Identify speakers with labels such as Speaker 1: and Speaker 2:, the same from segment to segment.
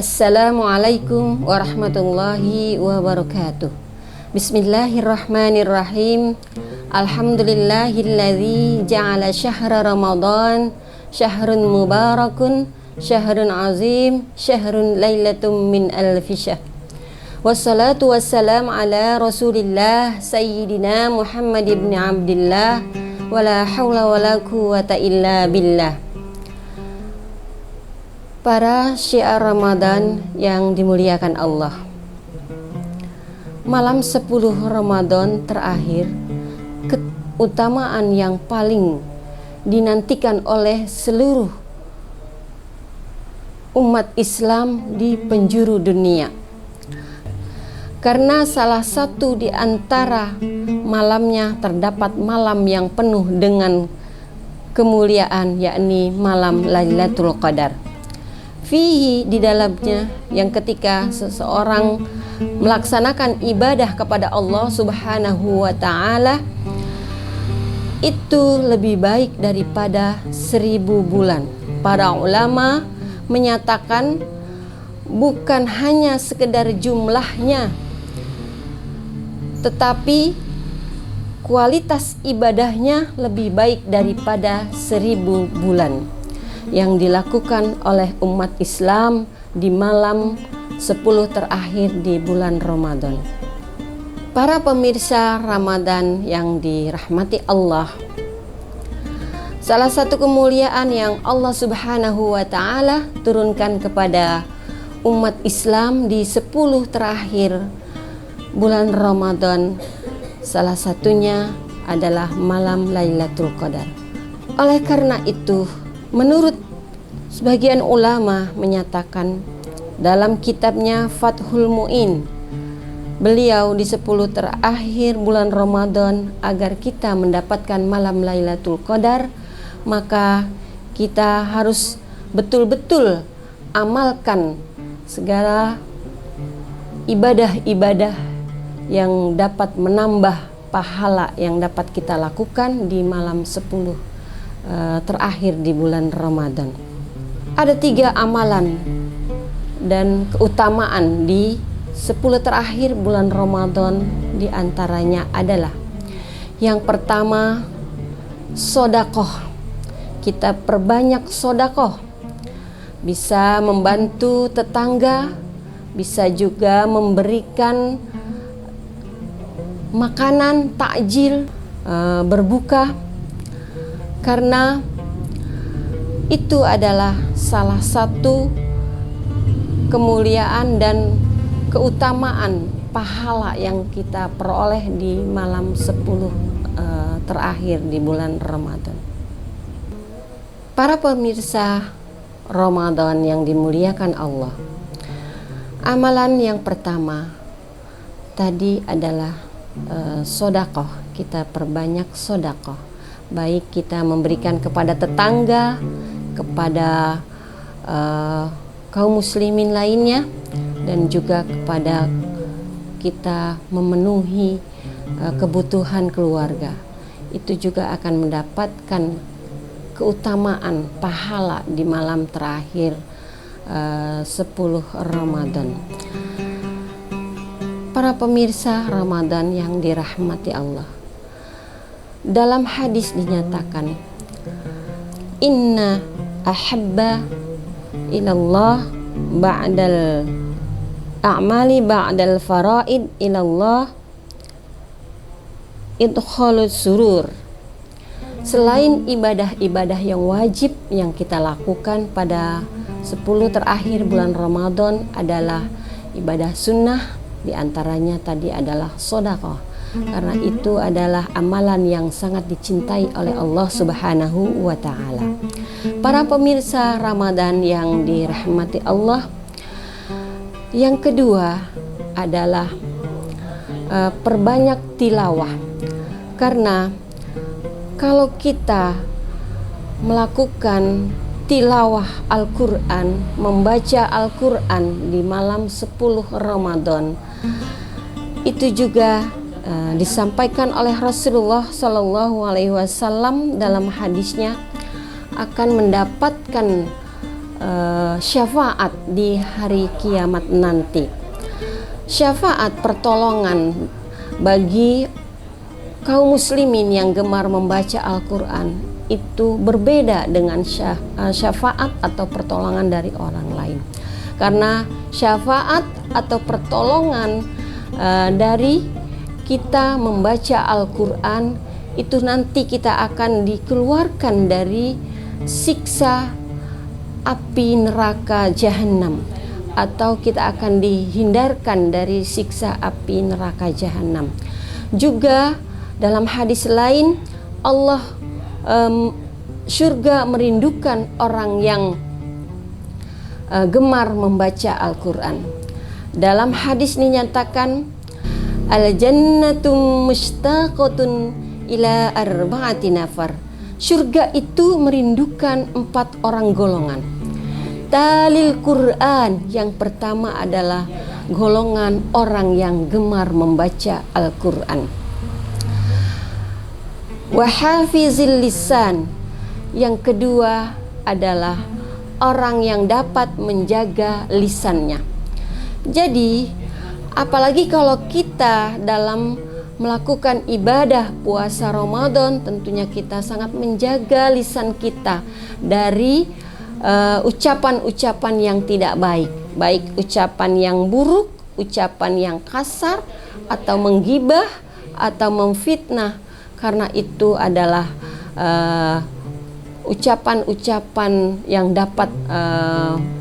Speaker 1: Assalamualaikum warahmatullahi wabarakatuh. Bismillahirrahmanirrahim. Alhamdulillahilladzi ja'ala syahra Ramadan syahrun mubarakun, syahrun azim, syahrun lailatum min alfi syahr. Wassalatu wassalam ala Rasulillah Sayyidina Muhammad ibn Abdillah. Wala hawla wala quwata illa billah. Para syiar Ramadan yang dimuliakan Allah, malam 10 Ramadan terakhir, keutamaan yang paling dinantikan oleh seluruh umat Islam di penjuru dunia. Karena salah satu di antara malamnya terdapat malam yang penuh dengan kemuliaan, yakni malam Lailatul Qadar. Fihi, di dalamnya, yang ketika seseorang melaksanakan ibadah kepada Allah Subhanahu wa ta'ala, itu lebih baik daripada 1000 bulan. Para ulama menyatakan bukan hanya sekedar jumlahnya, tetapi kualitas ibadahnya lebih baik daripada 1000 bulan yang dilakukan oleh umat Islam di malam 10 terakhir di bulan Ramadan. Para pemirsa Ramadan yang dirahmati Allah, salah satu kemuliaan yang Allah Subhanahu wa ta'ala turunkan kepada umat Islam di 10 terakhir bulan Ramadan, salah satunya adalah malam Lailatul Qadar. Oleh karena itu, menurut sebagian ulama menyatakan dalam kitabnya Fathul Mu'in, beliau di 10 terakhir bulan Ramadan, agar kita mendapatkan malam Lailatul Qadar, maka kita harus betul-betul amalkan segala ibadah-ibadah yang dapat menambah pahala yang dapat kita lakukan di malam 10 terakhir di bulan Ramadan. Ada 3 amalan dan keutamaan di 10 terakhir bulan Ramadan. Di antaranya adalah yang pertama, sodakoh. Kita perbanyak sodakoh, bisa membantu tetangga, bisa juga memberikan makanan takjil berbuka, karena itu adalah salah satu kemuliaan dan keutamaan pahala yang kita peroleh di malam 10 terakhir di bulan Ramadan. Para pemirsa Ramadan yang dimuliakan Allah, amalan yang pertama tadi adalah sodakoh. Kita perbanyak sodakoh, baik kita memberikan kepada tetangga, kepada kaum muslimin lainnya, dan juga kepada kita memenuhi kebutuhan keluarga. Itu juga akan mendapatkan keutamaan pahala di malam terakhir 10 Ramadan. Para pemirsa Ramadan yang dirahmati Allah, dalam hadis dinyatakan, inna ahabba ilallah ba'dal a'mali ba'dal faraid ilallah idkhalus surur. Selain ibadah-ibadah yang wajib yang kita lakukan pada 10 terakhir bulan Ramadan adalah ibadah sunnah, diantaranya tadi adalah sedekah, karena itu adalah amalan yang sangat dicintai oleh Allah Subhanahu wa ta'ala. Para pemirsa Ramadan yang dirahmati Allah, yang kedua adalah perbanyak tilawah. Karena kalau kita melakukan tilawah Al-Quran, membaca Al-Quran di malam 10 Ramadan, itu juga disampaikan oleh Rasulullah Shallallahu Alaihi Wasallam dalam hadisnya, akan mendapatkan syafaat di hari kiamat nanti. Syafaat pertolongan bagi kaum muslimin yang gemar membaca Al-Quran itu berbeda dengan syafaat atau pertolongan dari orang lain. Karena syafaat atau pertolongan dari kita membaca Al-Quran itu nanti kita akan dikeluarkan dari siksa api neraka jahanam, atau kita akan dihindarkan dari siksa api neraka jahanam. Juga dalam hadis lain, Allah surga merindukan orang yang gemar membaca Al-Quran. Dalam hadis dinyatakan, al-jannatu mushtaqatun ila arba'ati nafar. Surga itu merindukan 4 orang golongan. Talil Quran, yang pertama adalah golongan orang yang gemar membaca Al-Quran. Wa hafizil lisan, yang kedua adalah orang yang dapat menjaga lisannya. Jadi apalagi kalau kita dalam melakukan ibadah puasa Ramadan, tentunya kita sangat menjaga lisan kita dari ucapan-ucapan yang tidak baik, baik ucapan yang buruk, ucapan yang kasar, atau menggibah atau memfitnah, karena itu adalah ucapan-ucapan yang dapat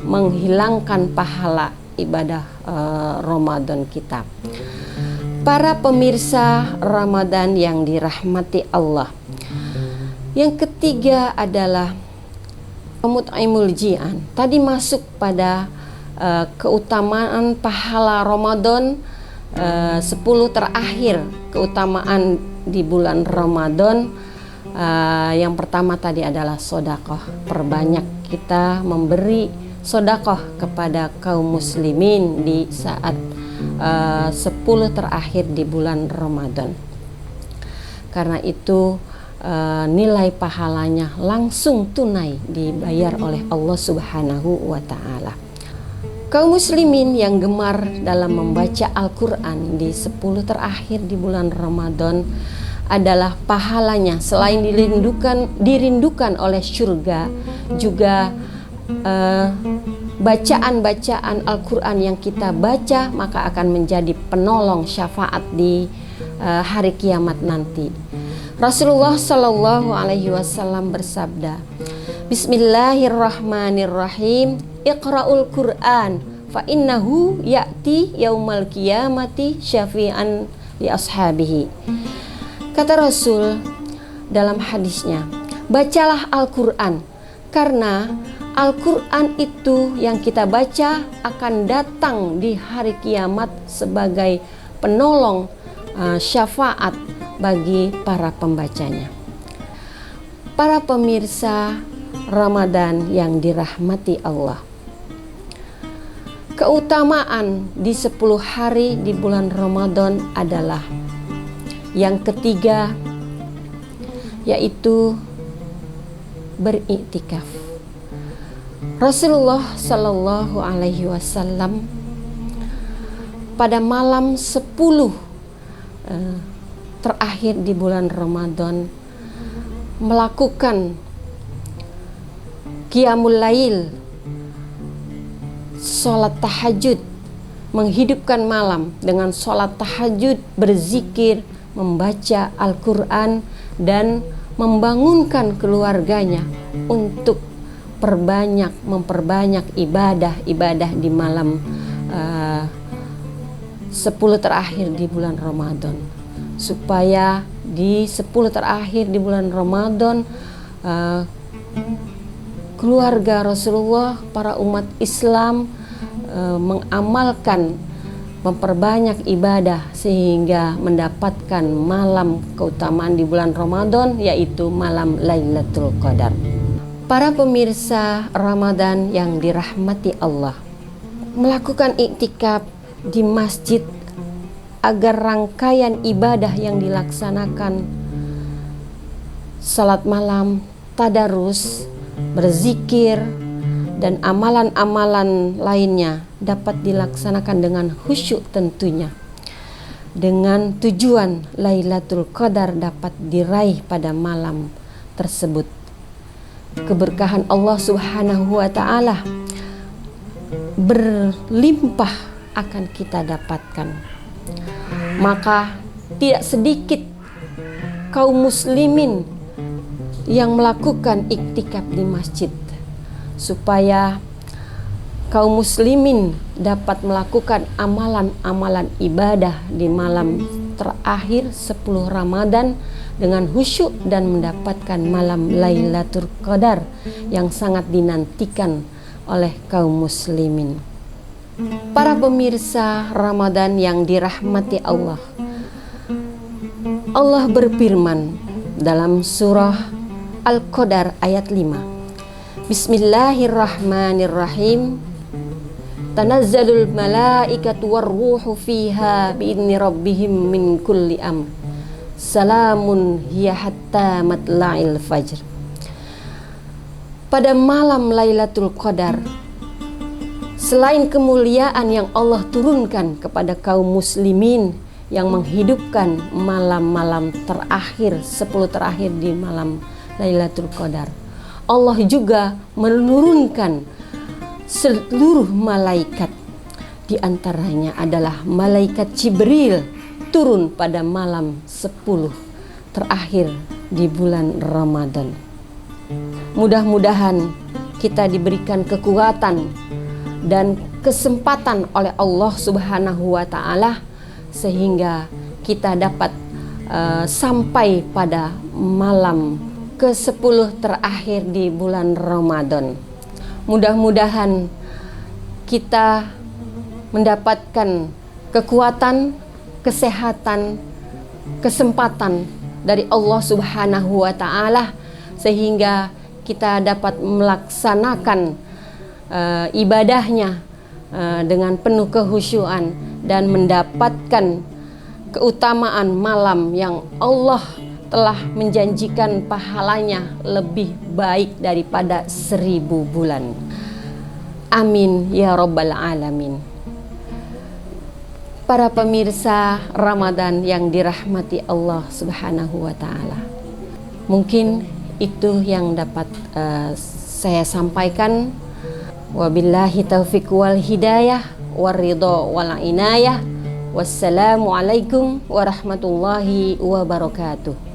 Speaker 1: menghilangkan pahala ibadah Ramadan kita. Para pemirsa Ramadan yang dirahmati Allah, yang ketiga adalah mut'imul ji'an. Tadi masuk pada keutamaan pahala Ramadan 10 terakhir, keutamaan di bulan Ramadan. Yang pertama tadi adalah sedekah. Perbanyak kita memberi sedekah kepada kaum muslimin di saat 10 terakhir di bulan Ramadan. Karena itu nilai pahalanya langsung tunai dibayar oleh Allah Subhanahu wa Ta'ala. Kaum muslimin yang gemar dalam membaca Al-Quran di 10 terakhir di bulan Ramadan adalah pahalanya selain dirindukan oleh surga, juga bacaan-bacaan Al-Quran yang kita baca maka akan menjadi penolong syafaat di hari kiamat nanti. Rasulullah Shallallahu Alaihi Wasallam bersabda, Bismillahirrahmanirrahim, Iqra'ul Quran, fa innahu ya'ti yaumal qiyamati syafi'an li ashabihi. Kata Rasul dalam hadisnya, bacalah Al-Quran, karena Al-Quran itu yang kita baca akan datang di hari kiamat sebagai penolong syafaat bagi para pembacanya. Para pemirsa Ramadan yang dirahmati Allah, keutamaan di 10 hari di bulan Ramadan adalah yang ketiga, yaitu beriktikaf. Rasulullah Shallallahu Alaihi Wasallam pada malam 10 terakhir di bulan Ramadan melakukan qiyamul lail, sholat tahajud, menghidupkan malam dengan sholat tahajud, berzikir, membaca Al-Quran, dan membangunkan keluarganya untuk memperbanyak ibadah di malam 10 terakhir di bulan Ramadan, supaya di 10 terakhir di bulan Ramadan keluarga Rasulullah, para umat Islam mengamalkan, memperbanyak ibadah sehingga mendapatkan malam keutamaan di bulan Ramadan, yaitu malam Lailatul Qadar. Para pemirsa Ramadan yang dirahmati Allah, melakukan iktikaf di masjid agar rangkaian ibadah yang dilaksanakan, salat malam, tadarus, berzikir, dan amalan-amalan lainnya dapat dilaksanakan dengan khusyuk tentunya, dengan tujuan Lailatul Qadar dapat diraih pada malam tersebut. Keberkahan Allah Subhanahu wa taala berlimpah akan kita dapatkan. Maka tidak sedikit kaum muslimin yang melakukan iktikaf di masjid supaya kaum muslimin dapat melakukan amalan-amalan ibadah di malam terakhir 10 Ramadan dengan khusyuk dan mendapatkan malam Lailatul Qadar yang sangat dinantikan oleh kaum muslimin. Para pemirsa Ramadan yang dirahmati Allah, Allah berfirman dalam surah Al-Qadar ayat 5. Bismillahirrahmanirrahim. Tanazzalul malaikatu warruhu fiha biidzni rabbihim min kulli amr. Salamun hiya hatta matla'il fajr. Pada malam Lailatul Qadar, selain kemuliaan yang Allah turunkan kepada kaum muslimin yang menghidupkan malam-malam terakhir, 10 terakhir di malam Lailatul Qadar, Allah juga menurunkan seluruh malaikat. Di antaranya adalah malaikat Jibril turun pada malam 10 terakhir di bulan Ramadan. Mudah-mudahan kita diberikan kekuatan dan kesempatan oleh Allah Subhanahu wa taala sehingga kita dapat sampai pada malam ke-10 terakhir di bulan Ramadan. Mudah-mudahan kita mendapatkan kekuatan, kesehatan, kesempatan dari Allah Subhanahu wa taala sehingga kita dapat melaksanakan ibadahnya dengan penuh kehusyuan dan mendapatkan keutamaan malam yang Allah telah menjanjikan pahalanya lebih baik daripada 1000 bulan. Amin ya rabbal alamin. Para pemirsa Ramadan yang dirahmati Allah Subhanahu wa taala, mungkin itu yang dapat saya sampaikan. Wabillahi taufiq wal hidayah waridho wal inayah. Wassalamualaikum warahmatullahi wabarakatuh.